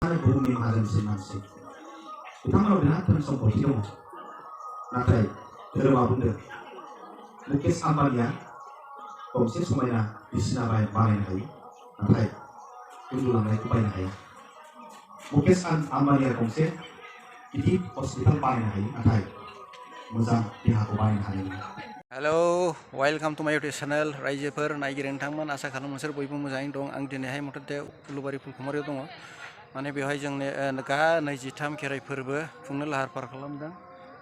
बुहुमनि माहाजोनसिन मानसि बिथांमोनाव बिराद धोन सम्पति दङ नाथाय धोरोमा बुंदों मुकेश आम्बानिया गंसे समायना बिसिना बानायनो हायो नाथाय उन्दुलांनायखौ बायनो हाया मुकेश आम्बानिया गंसे गिदिर हस्पिटाल बानायनो हायो नाथाय मोजां देहाखौ बानायनो हानाय नङा। हेलो वेलकाम टू माय यूट्यूब चैनल रायजोफोर नायगिरि नोंथांमोन आसा खालामो नोंसोर बयबो मोजाङै दं। आं दिनैहाय मथथे उलुबारि फुलखुमारियाव दङ माने बेवहाय जोंनि 23 खेराइ फोरबो खुंनो लाहार फाहार खालामदों।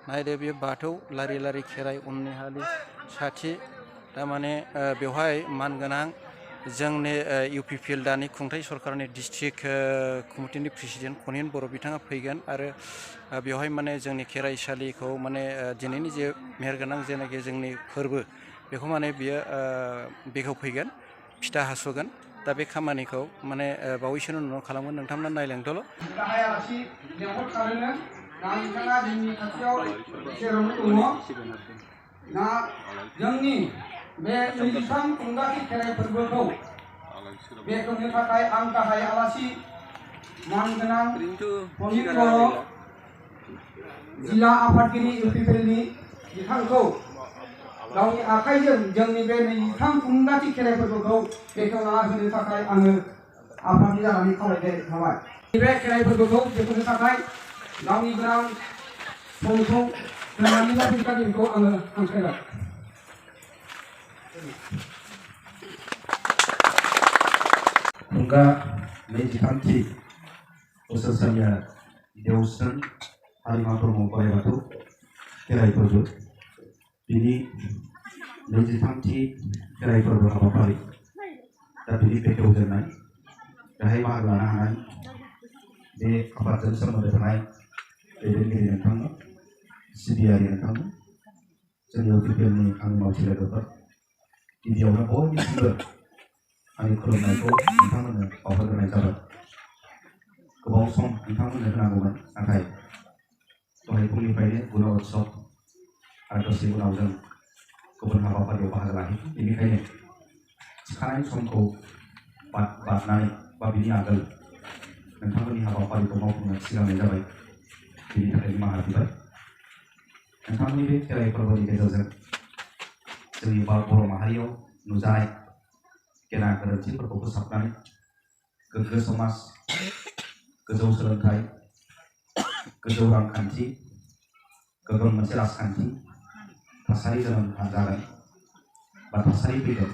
नायदो बे बाथौ लारि लारि खेराइ उननि हालि साथि थारमाने बेवहाय मानगोनां जोंनि UPPL दानि खुंथाय सरकारनि डिस्ट्रिक्ट कमिटिनि प्रेसिडेन्ट कनिन बर' बिथाङा फैगोन आरो बेवहाय माने जोंनि खेराइसालिखौ माने दिनैनि जे मेहेरगोनां जेनाखि जोंनि फोरबो बेखौ माने बियो बेखेवफैगोन फिथा हास'गोन दा बे खामानिखौ माने बावैसोनि उनाव खालामगोन नोंथांमोना नायलांदोल'। गाहायालासि लेंहरखादोंनो दा नोंथाङा जोंनि खाथियाव सेरावनो दङ दा जोंनि बे 23 खुंगाति खेराइ फोरबोखौ बेखेवनो थाखाय आं गाहाय आलासि मानगोनां कनिन बर' जिल्ला आफादगिरि UPPLनि बिथांखौ गावनि आखाइजों जोंनि बे 23 खुंगाति खेराइ फोरबोखौ बेखेवना होनो थाखाय आङो आफादनि जानानै खावलायनाय थाबाय। बे खेराइ फोरबोखौ बेखेवनो थाखाय गावनि गोनां समखौ होनानै फैसाखौ आङो हांख्रायबाय। खुंगा 23थि बोसोरसालिया देवस्रोन हारिमा ब्रह्म बोराइ बाथौ खेराइ फोरबो बिनि 23थि खेराइ फोरबो हाबाफारि दा बिनि बेखेवजेननाय बेहाय बाहागो लानो हानाय बे आफादजों सोमोन्दो थानाय दैदेनगिरि नोंथांमोन सिबियारि नोंथांमोन जोंनि UPPLनि आंनि मावथि लोगोफोर गिबियावनो बयनिसिमबो आंनि खुलुमनायखौ नोंथांमोननो बावहरग्रोनाय जाबाय। गोबाव सम नोंथांमोननो होनांगौमोन नाथाय दहाय फुंनिफ्रायनो गुण'त्सव आरो दसे उनाव जों गुबुन हाबाफारियाव बाहागो लाहैगोन बेनिखायनो थिखानाय समखौ बारनानै बा बिनि आगोल नोंथांमोननि हाबाफारिखौ मावफुंनो सिगांनाय जाबाय बेनि थाखाय निमाहा बिबाय। नोंथांमोननि बे खेराइ फोरबोनि गेजेरजों जोंनि बर' माहारियाव नुजानाय गेना गोरोन्थिफोरखौ फोसाबनानै गोग्गो समाज गोजौ सोलोंथाइ गोजौ रांखान्थि गोग्गोम मोनसे राजखान्थि थासारि जोनोम जागोन बा थासारि फैगोन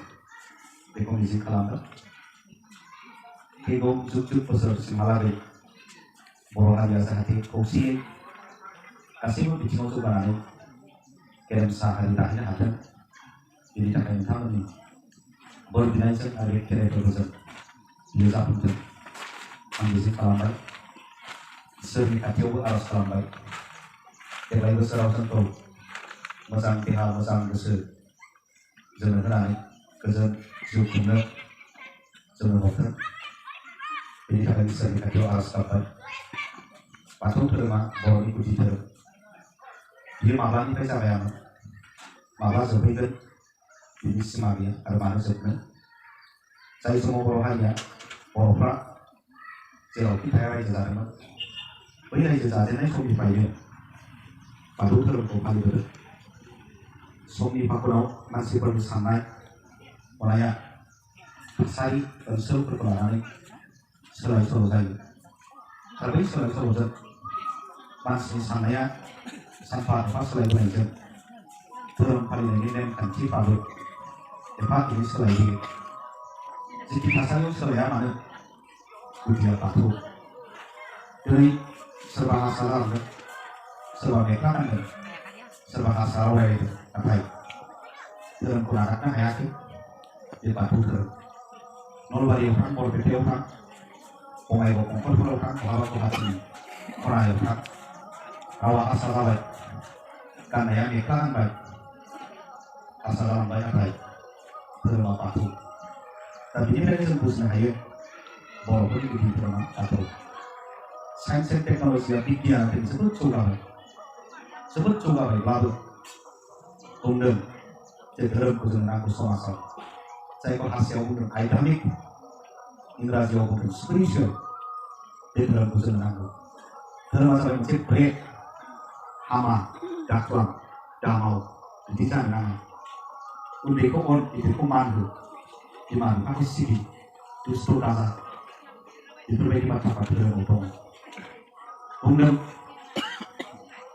बेखौ मिजिं खालामदों। फैगौ जुग जुग बोसोरसिमहालागै बर' हारिया जाहाथे खौसेयै गासैबो बिथिङाव जौगानानै गेरेमसा हारि दाहैनो हाथों बेनि थाखाय नोंथांमोननि बोर बिनायजों आरो बे खेराइ फोरबोजों बियो जाफुंथों आं मिजिं खालामबाय। इसोरनि खाथियावबो आरज खालामबाय देग्लाय बोसोराव जोंखौ मोजां देहा मोजां गोसो जोंनो होनानै गोजोन जिउ खुंनो जोंनो हरथों बेनि थाखाय इसोरनि खाथियाव आरज गाबबाय। बाथौ धोरोमा बर'नि गुदि धोरोम बियो माब्लानिफ्राय जागायामोन माब्ला जोबहैगोन बिनि सिमा गैया आरो मानो जोबनो जाय समाव बर' हारिया बर'फ्रा जेरावखि थाया रायजो जादोंमोन बै रायजो जाजेननाय समनिफ्रायनो बाथौ धोरोमखौ फालिबोदों। समनि फाखनाव मानसिफोरनि साननाय हनाया थासारि ओनसोलफोरखौ लानानै सोलाय सोल' जायो आरो बै सोलाय सोल'जों मानसिनि साननाया सानफा एफा सोलायबोनायजों धोरोम फालिनायनि नेमखान्थिफ्राबो एफा एनै सोलायबोयो। जिखि थासारियाव सोलाया मानो गुदिया बाथौ। दिनै सोरबा हारसा जालांदों सोरबा मेख्ला गानदों सोरबा हारसा राव रायलायदों नाथाय धोरोमखौ नागारनो हायाखै बे बाथौ धोरोम। नलबारियाव थां बरपेटायाव थां बङाइगाव कंकलफोराव थां बहाबा गुवाहाटिनि खनायाव थां रावा हारसा जाबाय गाननाया मेख्ला गानबाय हारसा जालांबाय नाथाय धोरोमा बाथौ। दा बेनिफ्रायनो जों बुजिनो हायो बर'फोरनि गुदि धोरोमा बाथौ। साइन्स एन्ड टेक्न'लजिया बिगियाना जोबोद जौगाबायब्लाबो बुंदों जे धोरोमखौ जों नांगौ समाजाव जायखौ हारसायाव बुंदों आइदामिक इंराजियाव बुंदों स्पिरिचुवेल बे धोरोमखौ जोंनो नांगौ धोरोमा जाबाय मोनसे ब्रेक हामा दाख्लाम दामाव बिदि जानो नाङा उन्दैखौ अन गिदिरखौ मान हो बिमा बिफाखौ सिबि दुस्थ' दाजा बेफोरबायदि बाथ्राफ्रा धोरोमाव दङ बुंदों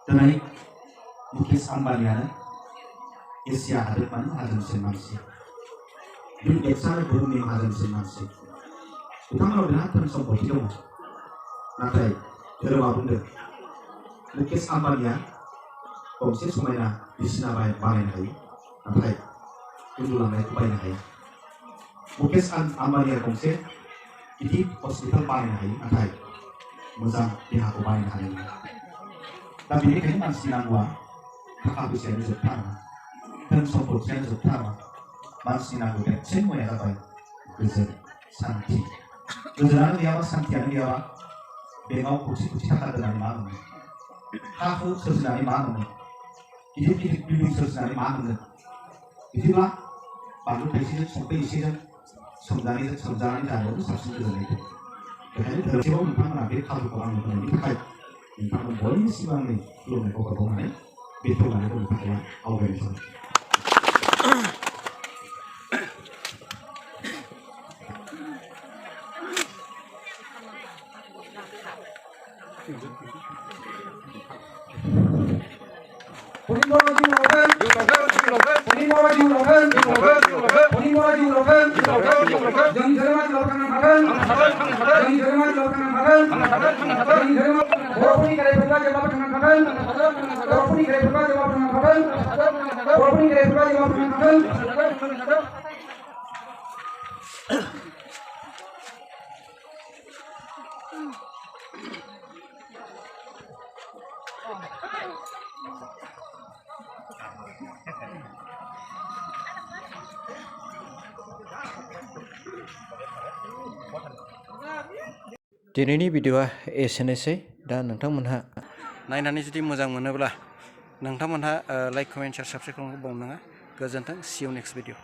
दिनै मुकेश आम्बानियानो एसिया हादोरमानि माहाजोनसिन मानसि बिल गेट्सआनो बुहुमनि माहाजोनसिन मानसि बिथांमोनाव बिराद धोन सम्पति दङ नाथाय धोरोमा बुंदों मुकेश आम्बानिया गंसे समायना बिसिना बानायनो हायो नाथाय उन्दुलांनायखौ बायनो हाया मुकेश आम्बानिया गंसे गिदिर हस्पिटाल बानायनो हायो नाथाय मोजां देहाखौ बानायनो हानाय नङा दा बेनिखायनो मानसिनि नांगौआ थाखा फैसायानो जोबथा नङा धोन सम्पतियानो जोबथा नङा मानसिनि नांगौ देरसिन मुवाया जाबाय गोजोन सान्थि गोजोनानो गैयाबा सान्थियानो गैयाबा बेंकआव खौथि खौथि थाखा दोननानै मा मोनो हा हु सोरजिनानै मा मोनो गिदिर गिदिर बिल्डिं सोरजिनानै मा मोनो बिदिब्ला बानलु थाइसेजों संख्रि एसेजों सोमजानानै जानायावनो साबसिन गोजोननाय दं बेखायनो धोरोमसेबाव नोंथांमोना बे खाबुखौ आंनो होनायनि थाखाय नोंथांमोन बयनिसिम आंनि खुलुमनायखौ हरबावनानै बेखेवनानै होनो थाखाय आं आवगायनाय जाबाय दिनैनि भिडिअआ एसेनोसै दा नोंथांमोनहा नायनानै जुदि मोजां मोनोब्ला नोंथांमोनहा लाइक कमेन्ट शेयार साबस्क्राइब खालामनो बावनो नाङा गोजोन्थों सि इउ नेक्स्ट भिडिअ